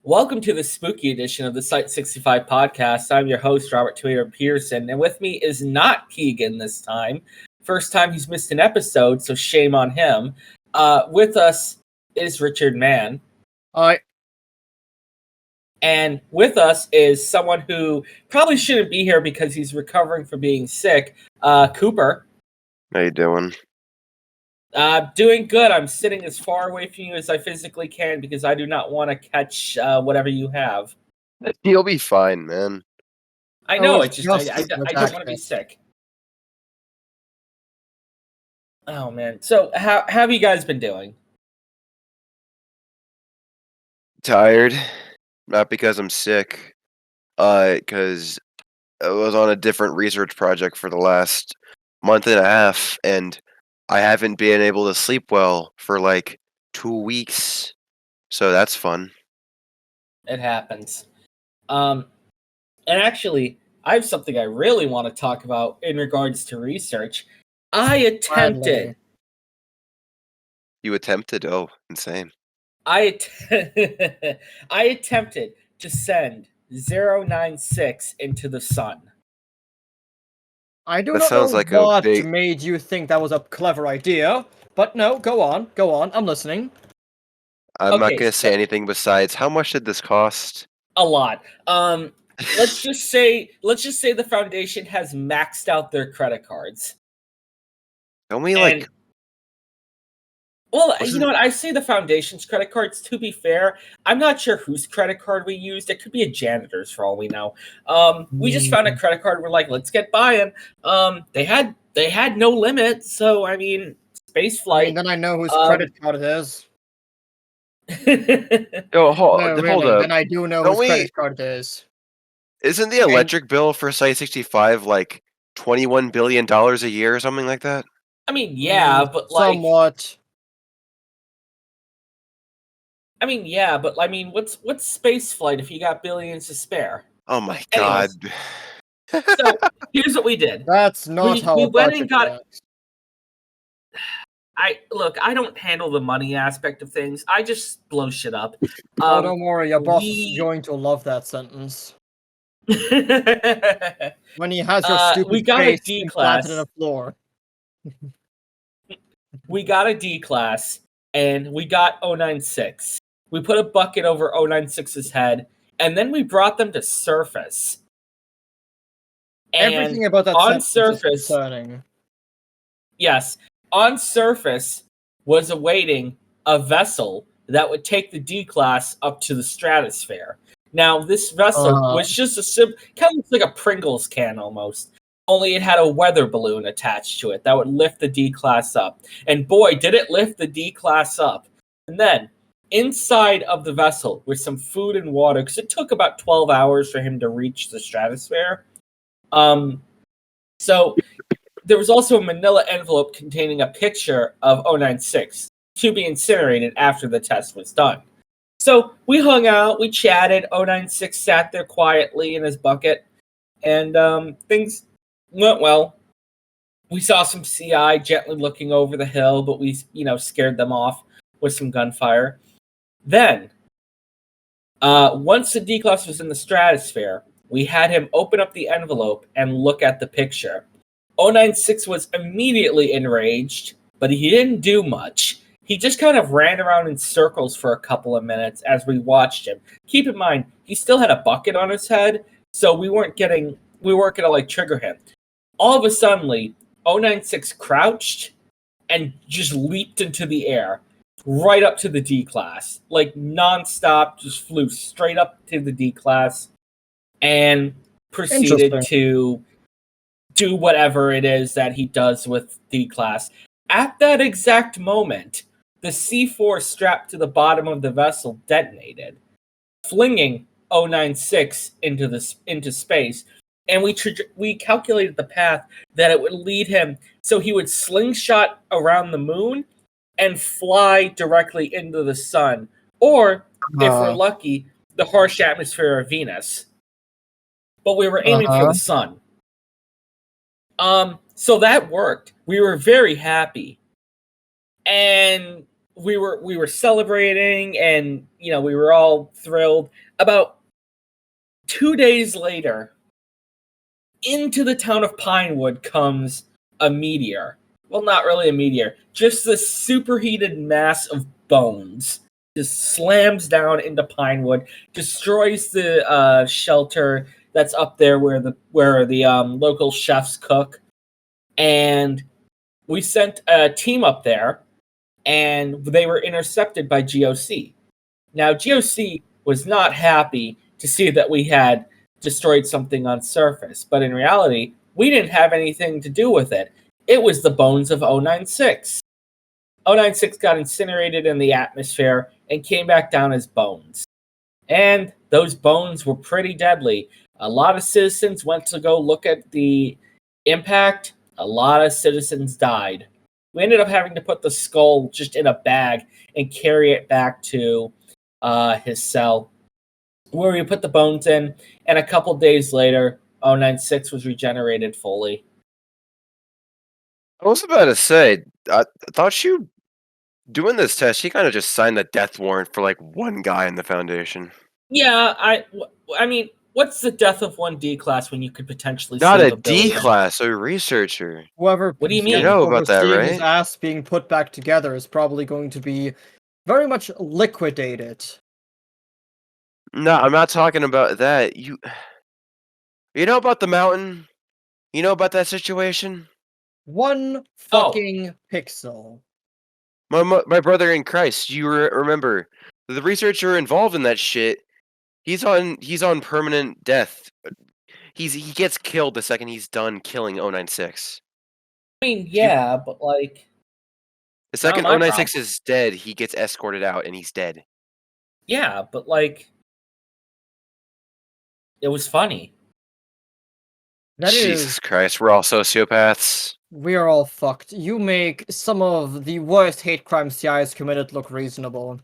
Welcome to the spooky edition of the Site-65 podcast. I'm your host, Robert Twitter Pearson, and with me is not Keegan this time. First time he's missed an episode, so shame on him. With us is Richard Mann. Hi. And with us is someone who probably shouldn't be here because he's recovering from being sick, Cooper. How you doing? Doing good. I'm sitting as far away from you as I physically can because I do not want to catch whatever you have. You'll be fine, man. I know. I don't want to be sick. Oh man. So how have you guys been doing? Tired. Not because I'm sick. Because I was on a different research project for the last month and a half, and I haven't been able to sleep well for like 2 weeks. So that's fun. It happens. And actually, I have something I really want to talk about in regards to research. I attempted. You attempted? Oh, insane. I attempted to send 096 into the sun. I do not know what made you think that was a clever idea, but no, go on, I'm listening. I'm not going to say anything besides, how much did this cost? A lot. Let's just say the foundation has maxed out their credit cards. Well, you know what? I say the foundation's credit cards. To be fair, I'm not sure whose credit card we used. It could be a janitor's for all we know. We just found a credit card. We're like, let's get buying. They had no limit. So I mean, space flight. And then I know whose credit card it is. Hold up. Then I do know whose credit card it is. Isn't the electric bill for Site-65 like $21 billion a year or something like that? I mean, yeah, but like somewhat. I mean, yeah, but I mean, what's space flight if you got billions to spare? Oh my god! So here's what we did. That's not how we went and got. I don't handle the money aspect of things. I just blow shit up. Oh, don't worry, your boss is going to love that sentence. When he has your stupid face implanted in the floor. We got a D class, and we got 096. We put a bucket over 096's head, and then we brought them to surface. And everything about that on surface is concerning. Yes. On surface was awaiting a vessel that would take the D class up to the stratosphere. Now, this vessel was just kind of looks like a Pringles can almost. Only it had a weather balloon attached to it that would lift the D class up. And boy, did it lift the D class up. And then, inside of the vessel with some food and water, because it took about 12 hours for him to reach the stratosphere. So there was also a manila envelope containing a picture of 096 to be incinerated after the test was done. So we hung out, we chatted. 096 sat there quietly in his bucket, and things went well. We saw some CI gently looking over the hill, but we, scared them off with some gunfire. Then, once the D-Class was in the stratosphere, we had him open up the envelope and look at the picture. 096 was immediately enraged, but he didn't do much. He just kind of ran around in circles for a couple of minutes as we watched him. Keep in mind, he still had a bucket on his head, so we weren't gonna trigger him. All of a sudden, 096 crouched and just leaped into the air, right up to the D class, like nonstop, just flew straight up to the D class, and proceeded to do whatever it is that he does with D class. At that exact moment, the C4 strapped to the bottom of the vessel detonated, flinging 096 into space. And we calculated the path that it would lead him, so he would slingshot around the moon and fly directly into the sun, or if we're lucky, the harsh atmosphere of Venus. But we were aiming for the sun. So that worked. We were very happy. And we were celebrating, and we were all thrilled. About 2 days later, into the town of Pinewood comes a meteor. Well, not really a meteor, just this superheated mass of bones. Just slams down into Pinewood, destroys the shelter that's up there where the local chefs cook, and we sent a team up there, and they were intercepted by GOC. Now, GOC was not happy to see that we had destroyed something on surface, but in reality, we didn't have anything to do with it. It was the bones of 096. 096 got incinerated in the atmosphere and came back down as bones. And those bones were pretty deadly. A lot of citizens went to go look at the impact. A lot of citizens died. We ended up having to put the skull just in a bag and carry it back to his cell, where we put the bones in, and a couple days later, 096 was regenerated fully. I was about to say, I thought you, doing this test, you kind of just signed the death warrant for like one guy in the Foundation. Yeah, I mean, what's the death of one D class when you could potentially not save a a billion? D class, a researcher. Whoever What do you mean? You know about that, overseeing right? his ass being put back together is probably going to be very much liquidated. No, I'm not talking about that. You know about the mountain? You know about that situation? One fucking pixel. My brother in Christ, you remember the researcher involved in that shit? He's on permanent death. He gets killed the second he's done killing 096. I mean, yeah, but like, The second my 096 problem. is dead, he gets escorted out and he's dead. Yeah, but like, it was funny. Jesus Christ, we're all sociopaths. We are all fucked. You make some of the worst hate crimes CI has committed look reasonable.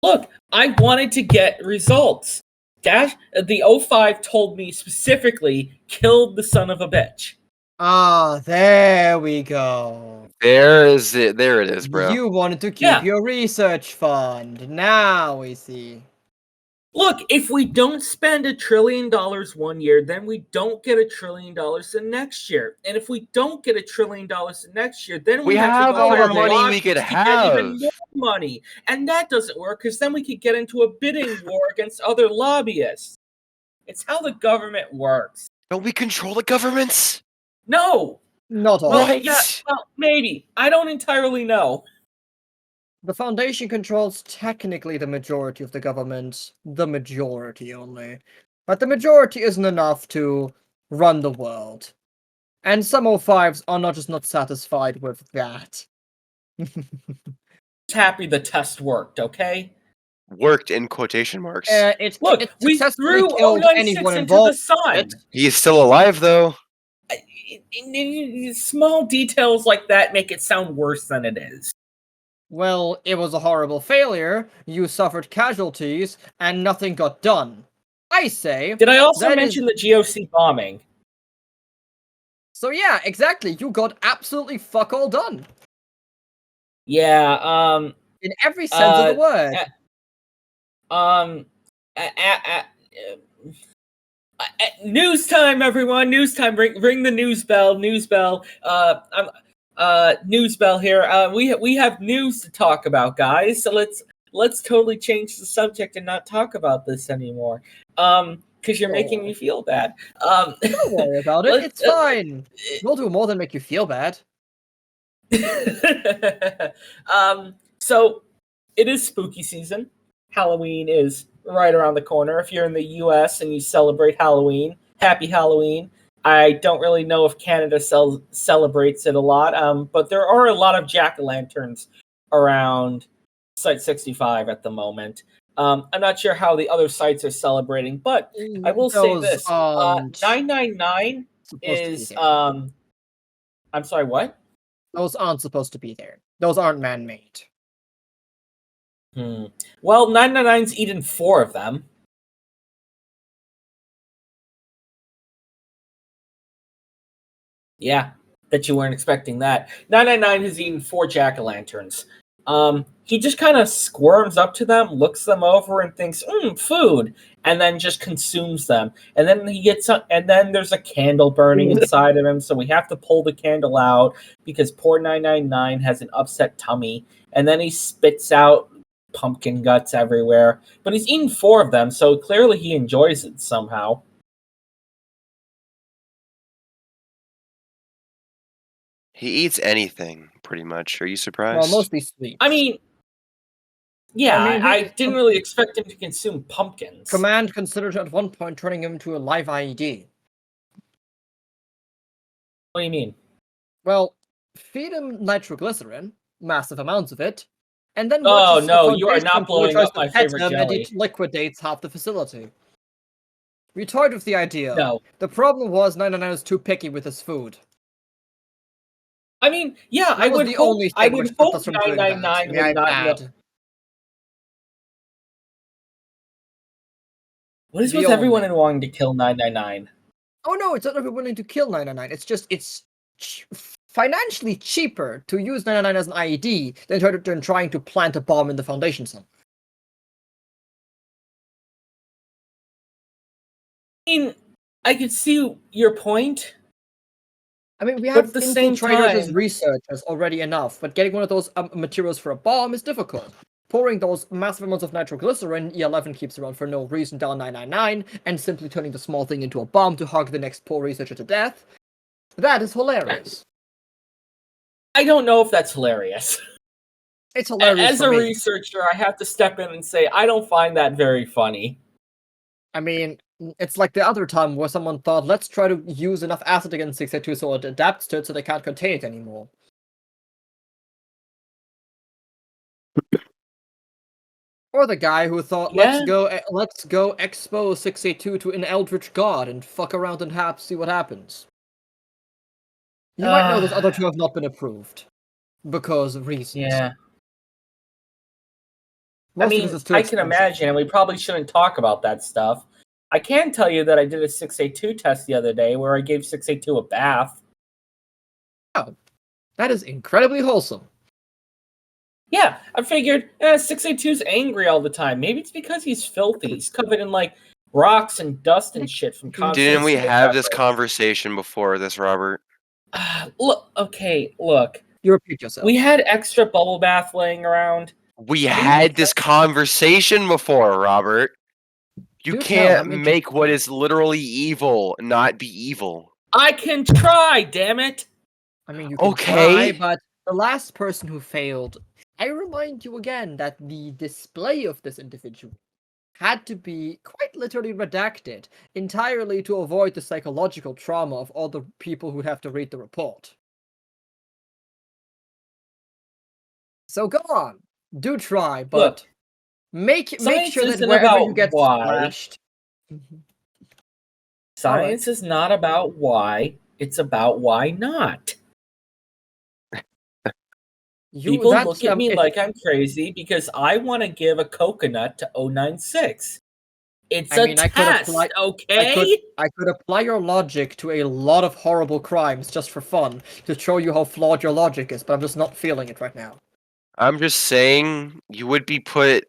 Look, I wanted to get results. The 05 told me specifically, killed the son of a bitch. Ah, there we go. There it is, bro. You wanted to keep your research fund. Now we see. Look, if we don't spend $1 trillion 1 year, then we don't get $1 trillion the next year. And if we don't get $1 trillion the next year, then we have to all declare the money we could get even have. more money. And that doesn't work, because then we could get into a bidding war against other lobbyists. It's how the government works. Don't we control the governments? No. Not all. Right. Well, maybe. I don't entirely know. The Foundation controls technically the majority of the government. The majority only. But the majority isn't enough to run the world. And some 05s are not just not satisfied with that. Happy the test worked, okay? Worked in quotation marks. Look, we threw killed 096 anyone into the involved. sun. He is still alive, though. Small details like that make it sound worse than it is. Well, it was a horrible failure. You suffered casualties, and nothing got done. I say. Did I also mention the GOC bombing? So yeah, exactly. You got absolutely fuck all done. Yeah. In every sense of the word. News time, everyone! News time! Ring the news bell! News bell! News bell here. We have news to talk about, guys. So let's totally change the subject and not talk about this anymore. Because you're making me feel bad. Don't worry about it. It's fine. We'll do more than make you feel bad. So it is spooky season. Halloween is right around the corner. If you're in the US and you celebrate Halloween, happy Halloween. I don't really know if Canada celebrates it a lot, but there are a lot of jack-o'-lanterns around Site-65 at the moment. I'm not sure how the other sites are celebrating, but I will say this. 999 is... I'm sorry, what? Those aren't supposed to be there. Those aren't man-made. Well, 999's eaten 4 of them. Yeah. that you weren't expecting that. 999 has eaten 4 jack-o'-lanterns. He just kind of squirms up to them, looks them over, and thinks, food, and then just consumes them. And then and then there's a candle burning inside of him, so we have to pull the candle out because poor 999 has an upset tummy. And then he spits out pumpkin guts everywhere. But he's eaten 4 of them, so clearly he enjoys it somehow. He eats anything, pretty much. Are you surprised? Well, mostly sweets. I mean, yeah, I mean, I didn't really expect him to consume pumpkins. Command considered at one point turning him into a live IED. What do you mean? Well, feed him nitroglycerin, massive amounts of it, and then Oh, watches no, the you are not Foundation blowing tries up to my pet favorite him and jelly. it liquidates half the facility. We toyed with the idea. No. The problem was 999 was too picky with his food. I mean, yeah, That was the only thing which stopped us from doing that. 999 May I would not know. add. What is The with everyone only. in wanting to kill 999? Oh no, it's not that we're willing to kill 999. It's just financially cheaper to use 999 as an IED than trying to plant a bomb in the Foundation somewhere. I mean, I could see your point. I mean, we But have at the same infiltrators as time- researchers already enough, but getting one of those materials for a bomb is difficult. Pouring those massive amounts of nitroglycerin E11 keeps around for no reason down 999, and simply turning the small thing into a bomb to hug the next poor researcher to death, that is hilarious. I don't know if that's hilarious. It's hilarious As for a me. researcher, I have to step in and say, I don't find that very funny. I mean, it's like the other time where someone thought, let's try to use enough acid against 682 so it adapts to it so they can't contain it anymore. Or the guy who thought, let's go expose 682 to an eldritch god and fuck around and see what happens. You might know those other 2 have not been approved. Because of reasons. Yeah. Mostly I mean, because it's too I expensive. can imagine, and we probably shouldn't talk about that stuff. I can tell you that I did a 682 test the other day where I gave 682 a bath. Oh, that is incredibly wholesome. Yeah, I figured 682's angry all the time. Maybe it's because he's filthy. He's covered in like rocks and dust and shit from constant. Didn't we skin have this effort. conversation before this, Robert? Look. You repeat yourself. We had extra bubble bath laying around. We had this conversation before, Robert. You Do tell, can't I'm make what is literally evil not be evil. I can try, damn it. I mean, you can Okay. try, but the last person who failed, I remind you again that the display of this individual had to be quite literally redacted entirely to avoid the psychological trauma of all the people who have to read the report. So go on, do try, but Look, make sure science that isn't wherever about you get why. splashed. Science is not about why, it's about why not. People look at me like I'm crazy because I want to give a coconut to 096. It's a test, okay? I could apply your logic to a lot of horrible crimes just for fun, to show you how flawed your logic is, but I'm just not feeling it right now. I'm just saying you would be put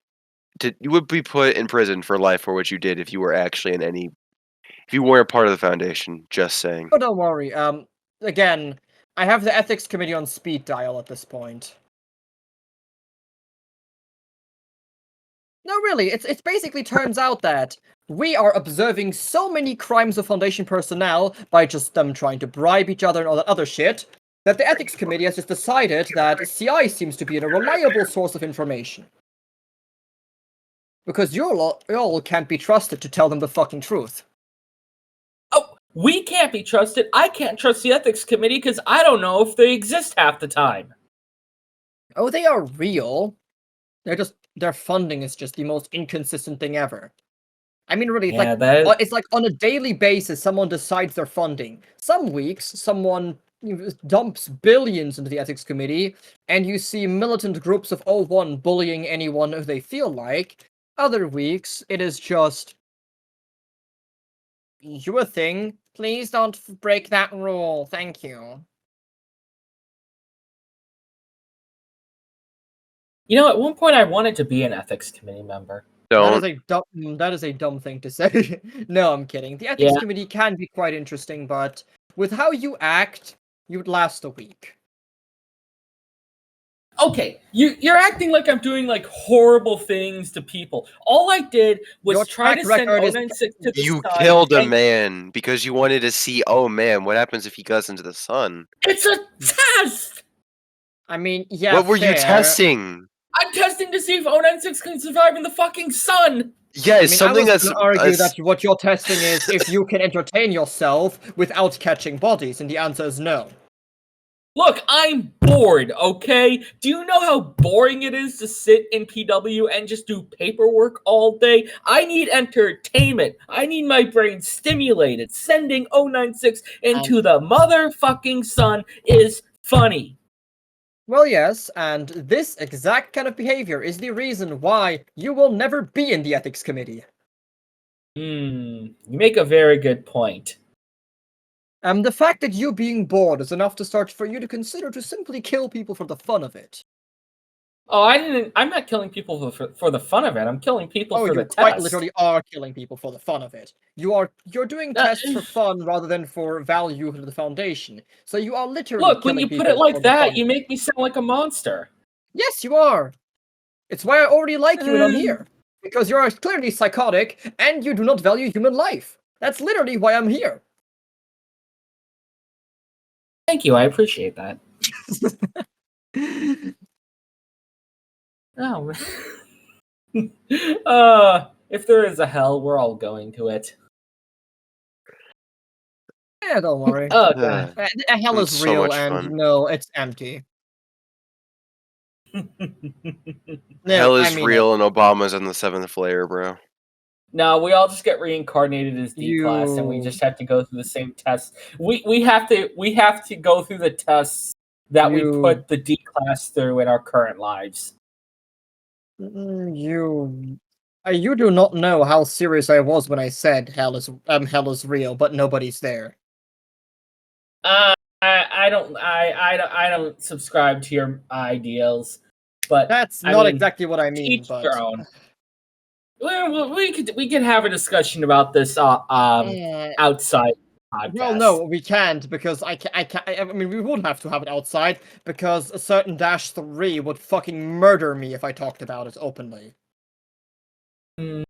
in prison for life for what you did if you were actually if you weren't part of the Foundation. Just saying. Oh, don't worry. Again, I have the ethics committee on speed dial at this point. No, really, it's basically turns out that we are observing so many crimes of Foundation personnel by just them trying to bribe each other and all that other shit, that the ethics committee has just decided that CI seems to be a reliable source of information. Because you all can't be trusted to tell them the fucking truth. Oh, we can't be trusted. I can't trust the ethics committee because I don't know if they exist half the time. Oh, they are real. Their funding is just the most inconsistent thing ever. I mean, really, it's like on a daily basis, someone decides their funding. Some weeks, someone dumps billions into the ethics committee, and you see militant groups of 01 bullying anyone who they feel like. Other weeks, it is just, you a thing? Please don't break that rule, thank you. You know, at one point I wanted to be an ethics committee member. Don't. That is a dumb thing to say. No, I'm kidding. The ethics Yeah. committee can be quite interesting, but with how you act, you'd last a week. Okay, you're acting like I'm doing like horrible things to people. All I did was Your try track to send record is- 096 to the You sun. killed a and man because you wanted to see, oh man, what happens if he goes into the sun? It's a test! I mean, yeah, What were you fair. testing? I'm testing to see if 096 can survive in the fucking sun! Yeah, I it's mean, something I was that's. gonna argue that's- that what you're testing is if you can entertain yourself without catching bodies, and the answer is no. Look, I'm bored, okay? Do you know how boring it is to sit in PW and just do paperwork all day? I need entertainment. I need my brain stimulated. Sending 096 into the motherfucking sun is funny. Well, yes, and this exact kind of behavior is the reason why you will never be in the ethics committee. You make a very good point. The fact that you being bored is enough to start for you to consider to simply kill people for the fun of it. Oh, I'm not killing people for the fun of it. I'm killing people Oh, for you the quite test. literally are killing people for the fun of it. You're doing tests for fun rather than for value to the Foundation. So you are literally Look, when killing you put people it like for the fun that, of you it. make me sound like a monster. Yes, you are. It's why I already like you and I'm here. Because you're clearly psychotic and you do not value human life. That's literally why I'm here. Thank you, I appreciate that. Oh. If there is a hell, we're all going to it. Yeah, don't worry. Oh god. Hell is It's so real much and fun. no, it's empty. Hell I is mean real and Obama's in the 7th layer, bro. No, we all just get reincarnated as D-class, and we You- just have to go through the same tests. We have to go through the tests that we You- put the D-class through in our current lives. You do not know how serious I was when I said hell is real, but nobody's there. I don't subscribe to your ideals, but That's I not mean, exactly what I mean, each but their own. Well, we could have a discussion about this outside podcast. well, no, we can't because I mean, we would have to have it outside because a certain -3 would fucking murder me if I talked about it openly.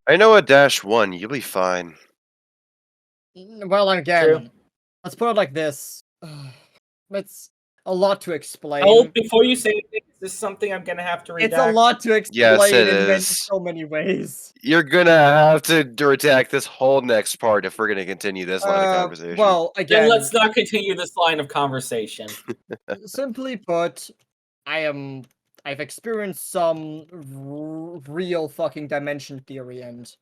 I know a -1, you'll be fine. Well, again, True. let's put it like this. It's a lot to explain. Before you say anything, is this something I'm gonna have to redact? It's a lot to explain Yes, it in is. so many ways. You're gonna have to redact this whole next part if we're gonna continue this line of conversation. Well, Then again, let's not continue this line of conversation. simply put, I've experienced some real fucking dimension theory, and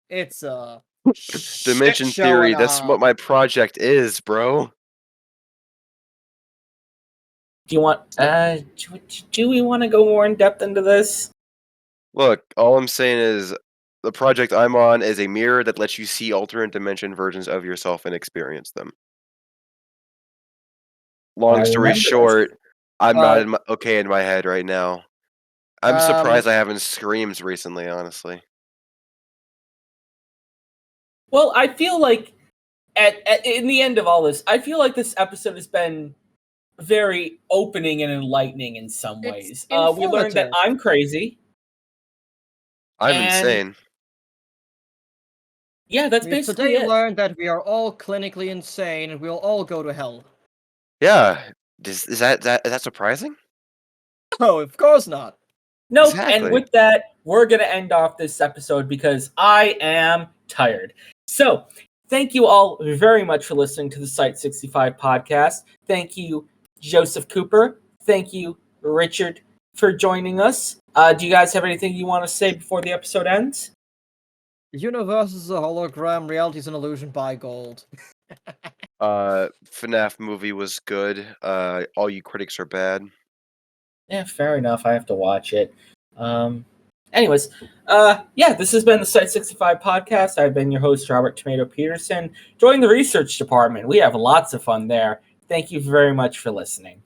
it's a Dimension shit show theory, and that's what my project is, bro. Do you want? Do we want to go more in depth into this? Look, all I'm saying is the project I'm on is a mirror that lets you see alternate dimension versions of yourself and experience them. Long I story remember short, I'm not Uh, okay in my head right now. I'm surprised I haven't screamed recently, honestly. Well, I feel like in the end of all this, I feel like this episode has been very opening and enlightening in some It's ways. We learned that informative. I'm crazy. I'm And- insane. Yeah, that's We basically today it. learned that we are all clinically insane and we'll all go to hell. Yeah. Is that surprising? Oh, of course not. Nope. Exactly. And with that, we're going to end off this episode because I am tired. So, thank you all very much for listening to the Site-65 podcast. Thank you, Joseph Cooper. Thank you, Richard, for joining us. Do you guys have anything you want to say before the episode ends? The universe is a hologram, reality is an illusion, buy gold. FNAF movie was good. All you critics are bad. Yeah, fair enough. I have to watch it. Anyways, yeah, this has been the Site-65 podcast. I've been your host, Robert Tomato Peterson. Join the research department. We have lots of fun there. Thank you very much for listening.